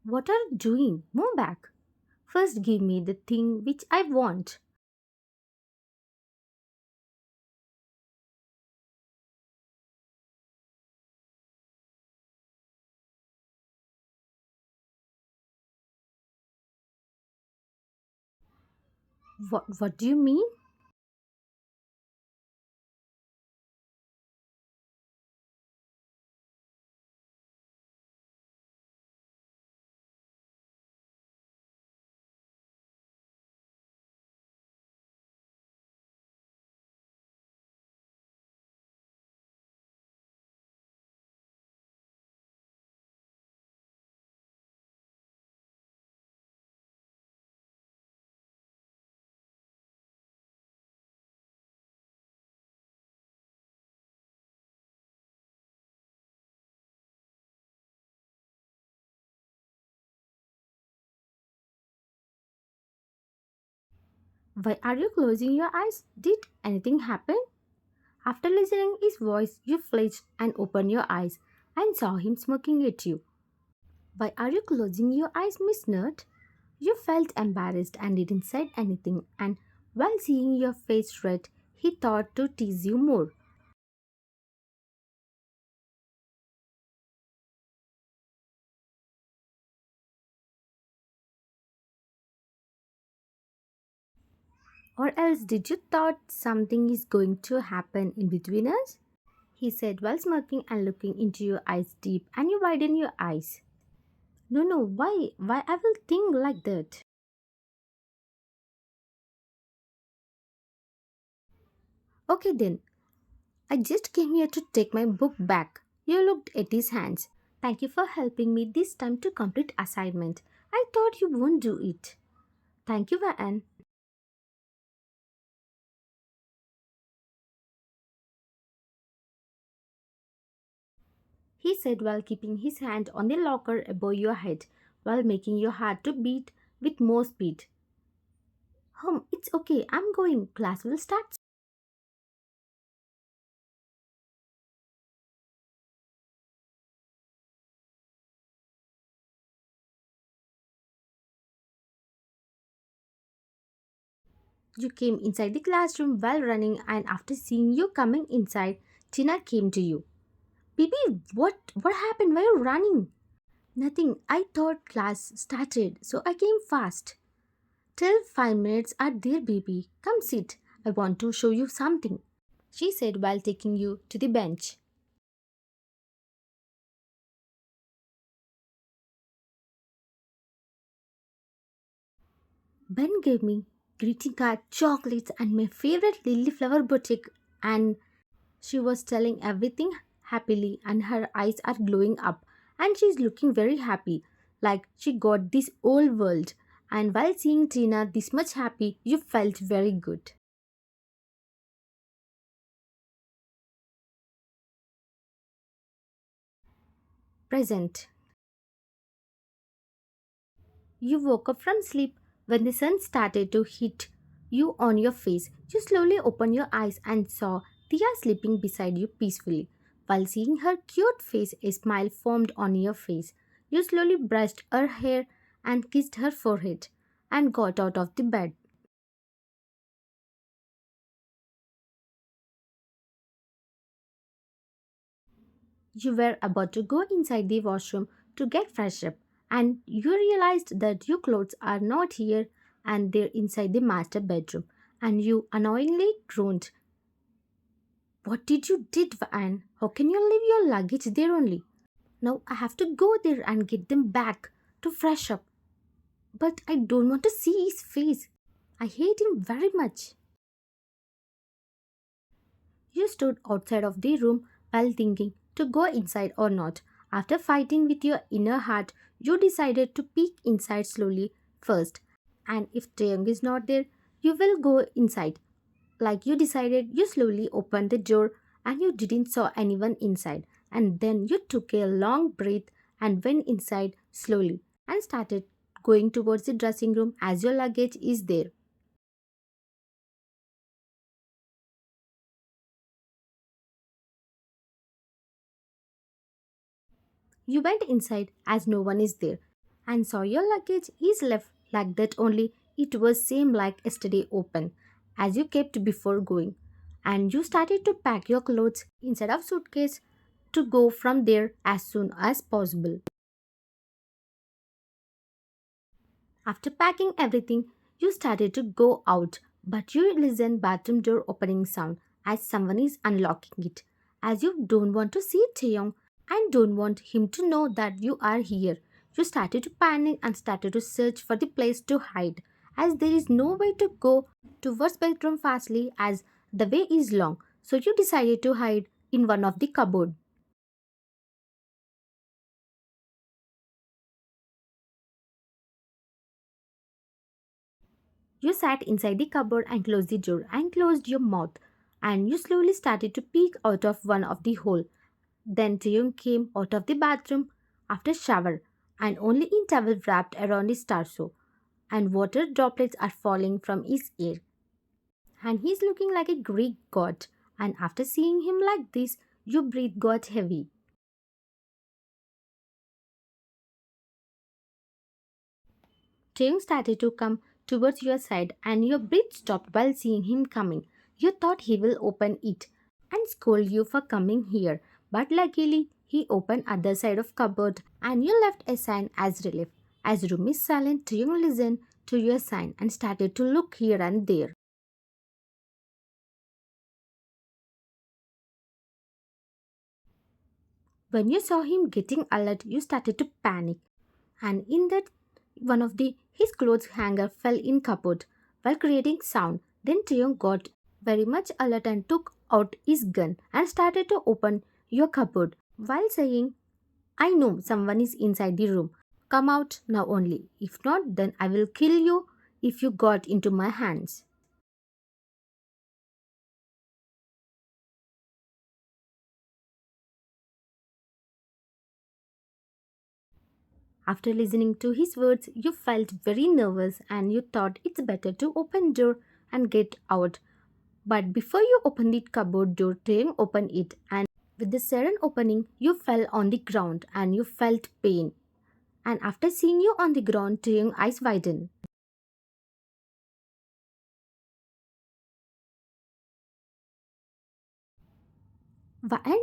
What are you doing? Move back. First, give me the thing which I want. What do you mean? Why are you closing your eyes? Did anything happen? After listening his voice, you flinched and opened your eyes and saw him smirking at you. Why are you closing your eyes, Miss Nut? You felt embarrassed and didn't say anything, and while seeing your face red, he thought to tease you more. Or else did you thought something is going to happen in between us? He said while smirking and looking into your eyes deep, and you widen your eyes. No, no, why? Why I will think like that? Okay then, I just came here to take my book back. You looked at his hands. Thank you for helping me this time to complete assignment. I thought you won't do it. Thank you, Van. He said while keeping his hand on the locker above your head, while making your heart to beat with more speed. It's okay. I'm going. Class will start. You came inside the classroom while running, and after seeing you coming inside, Tina came to you. Baby, what happened? Why are you running? Nothing. I thought class started, so I came fast. Till 5 minutes are there, baby. Come sit. I want to show you something, she said while taking you to the bench. Ben gave me greeting card, chocolates, and my favorite lily flower boutique. And she was telling everything happily, and her eyes are glowing up, and she's looking very happy, like she got this whole world. And while seeing Tina this much happy, you felt very good. Present. You woke up from sleep when the sun started to hit you on your face. You slowly opened your eyes and saw Tia sleeping beside you peacefully. While seeing her cute face, a smile formed on your face. You slowly brushed her hair and kissed her forehead and got out of the bed. You were about to go inside the washroom to get fresh up, and you realized that your clothes are not here and they're inside the master bedroom. And you annoyingly groaned. What did you did, Anne? How can you leave your luggage there only? Now I have to go there and get them back to fresh up. But I don't want to see his face. I hate him very much. You stood outside of the room while thinking to go inside or not. After fighting with your inner heart, you decided to peek inside slowly first. And if Taehyung is not there, you will go inside. Like you decided, you slowly opened the door and you didn't saw anyone inside. And then you took a long breath and went inside slowly and started going towards the dressing room as your luggage is there. You went inside as no one is there. and saw your luggage is left like that only it was same like yesterday open as you kept before going, and you started to pack your clothes inside of suitcase to go from there as soon as possible. After packing everything, you started to go out, but you listen bathroom door opening sound as someone is unlocking it. As you don't want to see Taeyong and don't want him to know that you are here, you started to panic and started to search for the place to hide, as there is no way to go towards bedroom fastly as the way is long. So you decided to hide in one of the cupboard. You sat inside the cupboard and closed the door and closed your mouth, and you slowly started to peek out of one of the hole. Then Taeyong came out of the bathroom after shower and only in towel wrapped around his torso, and water droplets are falling from his ear. And he's looking like a Greek god. And after seeing him like this, your breath got heavy. Taeyong started to come towards your side, and your breath stopped while seeing him coming. You thought he will open it and scold you for coming here, but luckily he opened other side of cupboard and you left a sign as relief. As room is silent, Taeyong listened to your sign and started to look here and there. When you saw him getting alert, you started to panic, and in that one of the his clothes hanger fell in cupboard while creating sound. Then Taeyong got very much alert and took out his gun and started to open your cupboard while saying, I know someone is inside the room. Come out now only. If not, then I will kill you if you got into my hands. After listening to his words, you felt very nervous and you thought it's better to open door and get out. But before you opened the cupboard door, Taeyong opened it, and with the sudden opening, you fell on the ground and you felt pain. And after seeing you on the ground, Taeyong eyes widened. And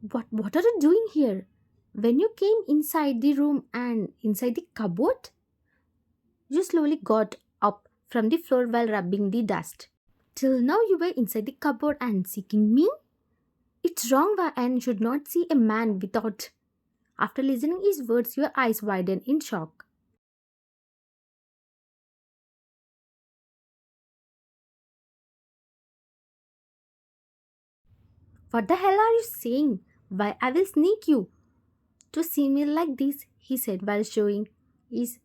what are you doing here? When you came inside the room and inside the cupboard, you slowly got up from the floor while rubbing the dust. Till now you were inside the cupboard and seeking me? It's wrong and should not see a man without. After listening his words, your eyes widened in shock. What the hell are you saying? Why I will sneak you to see me like this, he said while showing his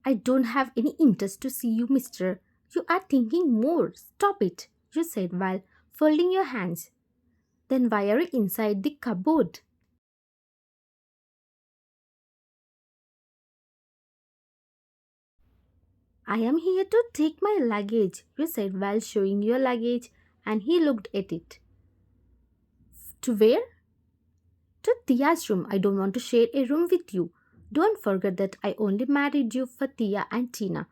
I don't have any interest to see you, mister. You are thinking more. Stop it, you said while folding your hands. Then why are you inside the cupboard? I am here to take my luggage, you said while showing your luggage, and he looked at it. To where? To Tia's room. I don't want to share a room with you. Don't forget that I only married you for Tia and Tina.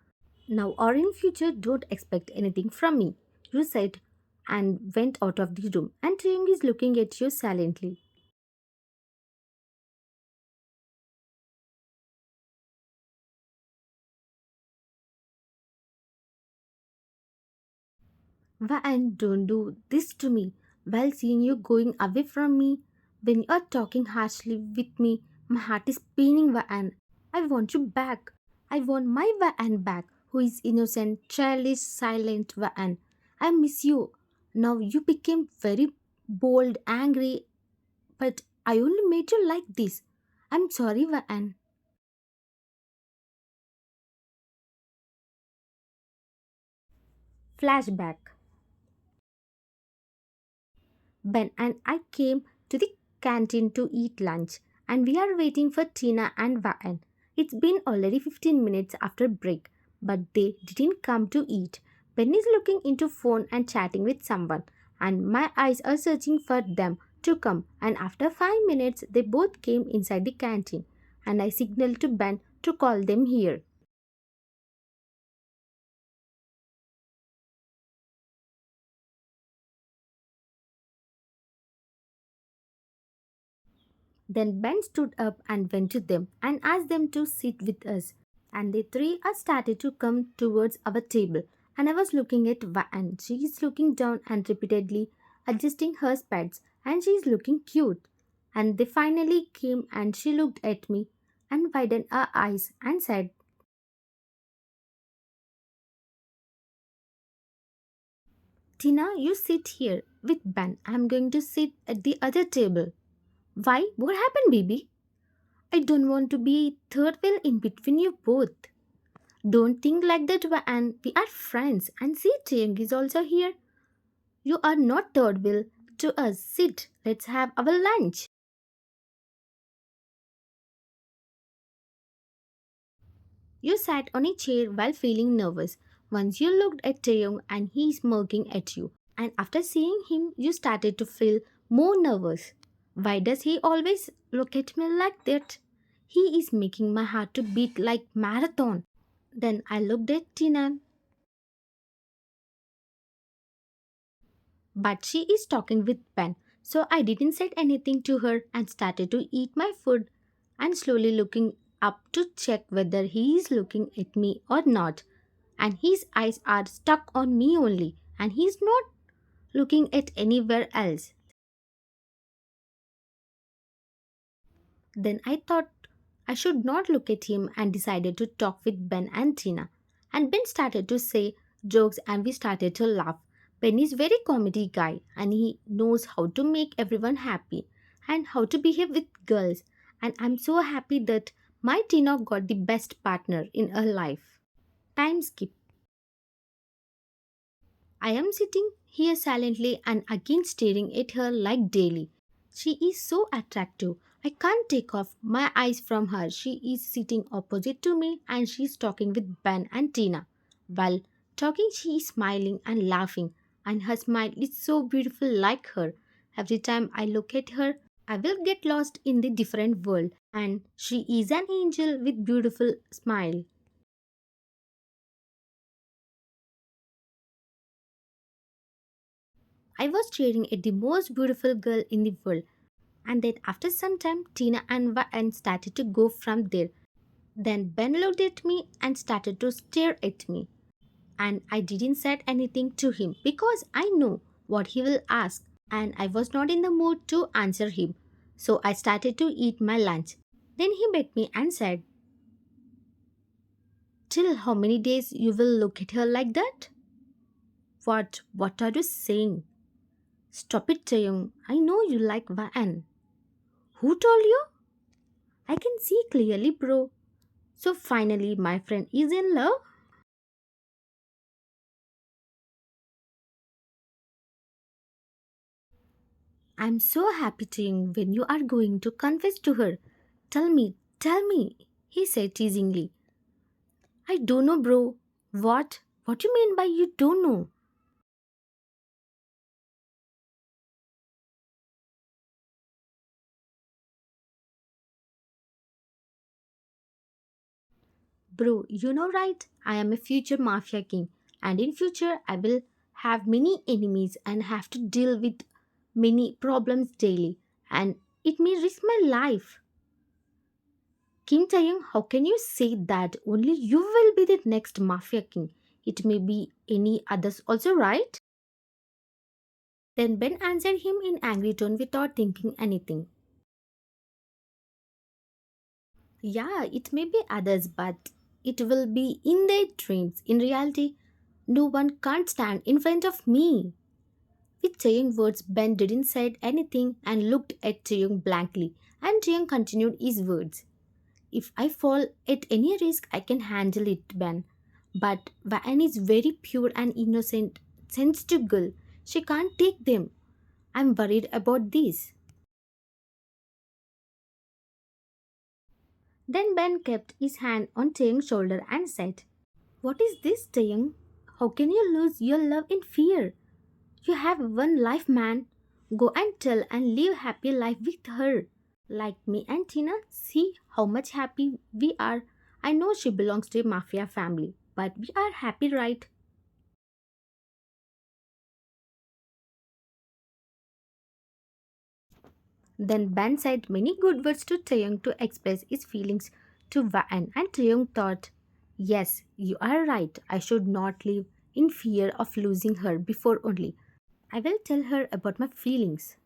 Now or in future, don't expect anything from me, you said and went out of the room. And Taeyong is looking at you silently. And don't do this to me while seeing you going away from me. When you are talking harshly with me, my heart is paining and I want you back. I want my Vaan back, who is innocent, childish, silent Vaan. I miss you. Now you became very bold, angry, but I only made you like this. I'm sorry, Vaan. Flashback. Ben and I came to the canteen to eat lunch, and we are waiting for Tina and Vaan. It's been already 15 minutes after break, but they didn't come to eat. Ben is looking into phone and chatting with someone, and my eyes are searching for them to come. And after 5 minutes, they both came inside the canteen. and I signaled to Ben to call them here. Then Ben stood up and went to them and asked them to sit with us. And they three are started to come towards our table. And I was looking at Van. She is looking down and repeatedly adjusting her spats, and she is looking cute. And they finally came and she looked at me and widened her eyes and said, Tina, you sit here with Ben. I'm going to sit at the other table. Why? What happened, baby? I don't want to be third wheel in between you both. Don't think like that, and we are friends. And see, Taehyung is also here. You are not third wheel to us. Sit, let's have our lunch. You sat on a chair while feeling nervous. Once you looked at Taehyung and he is smirking at you. And after seeing him, you started to feel more nervous. Why does he always look at me like that? He is making my heart to beat like marathon. Then I looked at Tina. But she is talking with Ben, so I didn't say anything to her and started to eat my food and slowly looking up to check whether he is looking at me or not. And his eyes are stuck on me only, and he's not looking at anywhere else. Then I thought I should not look at him and decided to talk with Ben and Tina. And Ben started to say jokes and we started to laugh. Ben is very comedy guy and he knows how to make everyone happy and how to behave with girls. And I'm so happy that my Tina got the best partner in her life. Time skip. I am sitting here silently and again staring at her like daily. She is so attractive. I can't take off my eyes from her. She is sitting opposite to me and she is talking with Ben and Tina. While talking, she is smiling and laughing, and her smile is so beautiful like her. Every time I look at her, I will get lost in the different world, and she is an angel with beautiful smile. I was staring at the most beautiful girl in the world. And then after some time, Tina and Van started to go from there. Then Ben looked at me and started to stare at me. And I didn't say anything to him because I know what he will ask and I was not in the mood to answer him. So I started to eat my lunch. Then he met me and said, Till how many days you will look at her like that? What are you saying? Stop it, Taehyung. I know you like Van. Who told you? I can see clearly, bro. So finally, my friend is in love. I'm so happy to you when you are going to confess to her. Tell me, he said teasingly. I don't know, bro. What? What you mean by you don't know? Bro, you know right? I am a future mafia king and in future I will have many enemies and have to deal with many problems daily and it may risk my life. King Taeyong, how can you say that only you will be the next Mafia king? It may be any others also, right? Then Ben answered him in angry tone without thinking anything. Yeah, it may be others, but it will be in their dreams. In reality, no one can't stand in front of me. With Taeyong words, Ben didn't say anything and looked at Taeyong blankly, and Taeyong continued his words. If I fall at any risk, I can handle it, Ben. But Van is very pure and innocent, sensitive girl. She can't take them. I'm worried about this. Then Ben kept his hand on Taeyang's shoulder and said, What is this, Taeyang? How can you lose your love in fear? You have one life, man. Go and tell and live happy life with her. Like me and Tina, see how much happy we are. I know she belongs to a mafia family, but we are happy, right? Then Ben said many good words to Taeyong to express his feelings to Van, and Taeyong thought, yes, you are right. I should not live in fear of losing her before only. I will tell her about my feelings.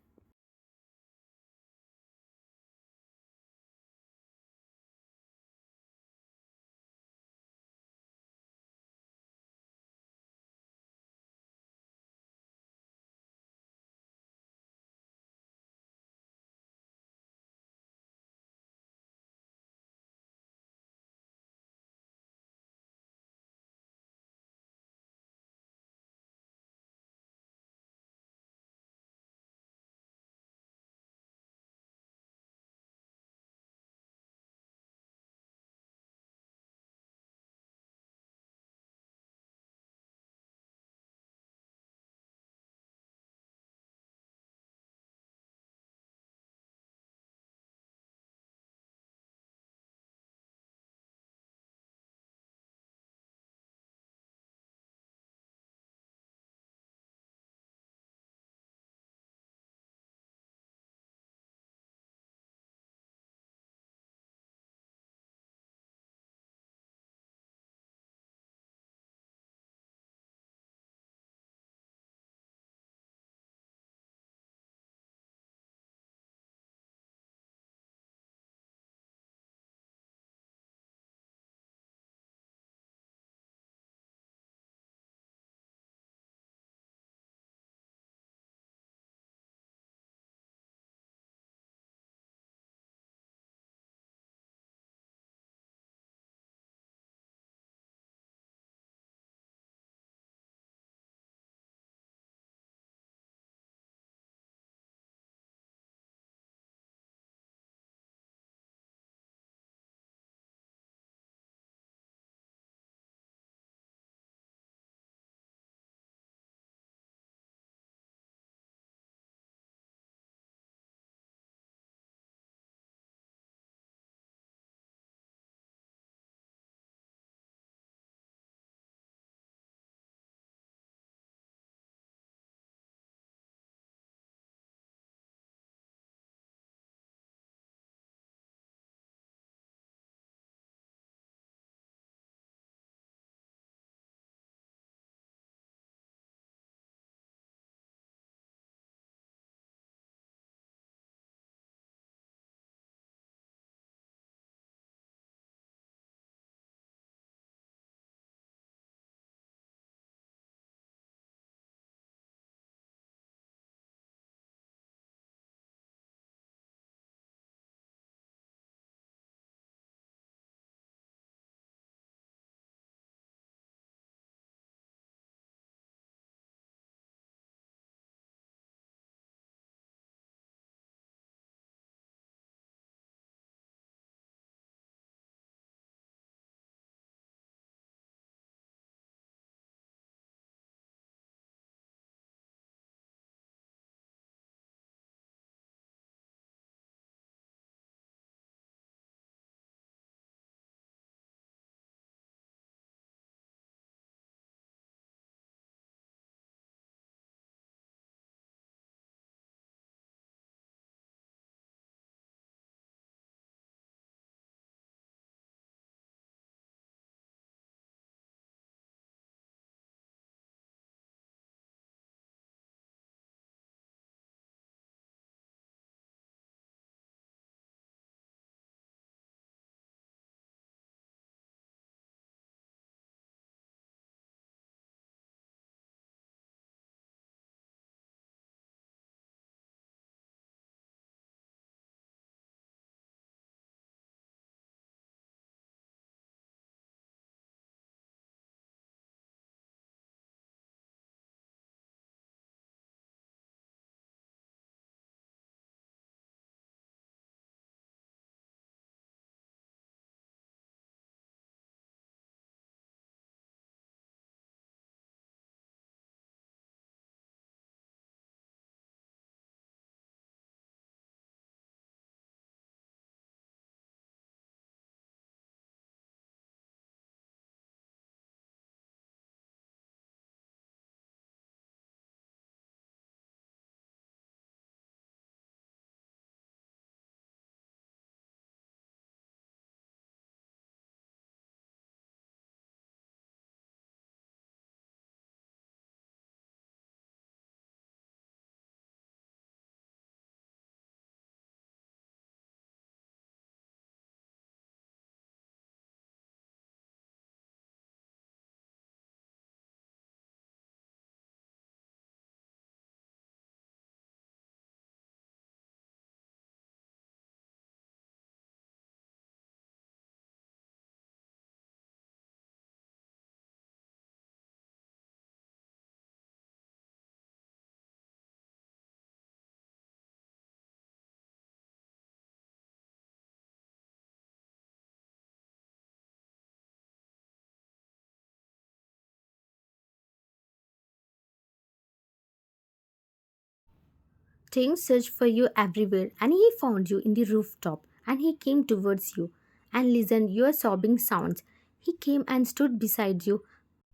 Taehyung searched for you everywhere and he found you in the rooftop and he came towards you and listened your sobbing sounds. He came and stood beside you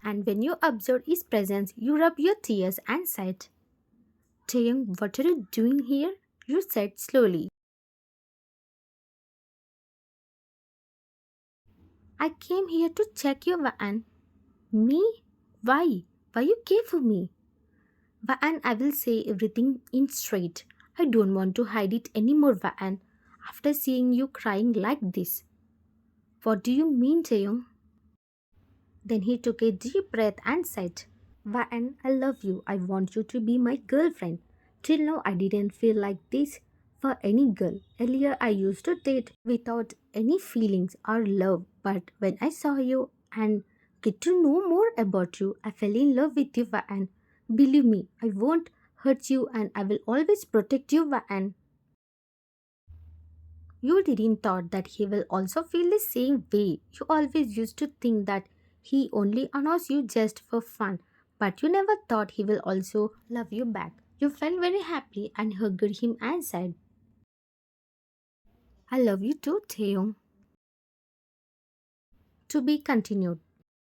and when you observed his presence, you rubbed your tears and said, Taehyung, what are you doing here? You said slowly. I came here to check your van. Me? Why? Why you came for me? Van, I will say everything in straight. I don't want to hide it anymore, Van. After seeing you crying like this. What do you mean, Taeyong? Then he took a deep breath and said, Van, I love you. I want you to be my girlfriend. Till now, I didn't feel like this for any girl. Earlier, I used to date without any feelings or love. But when I saw you and get to know more about you, I fell in love with you, Van. Believe me, I won't hurt you and I will always protect you, Van. You didn't thought that he will also feel the same way. You always used to think that he only honors you just for fun, but you never thought he will also love you back. You felt very happy and hugged him and said, I love you too, Taeyong. To be continued.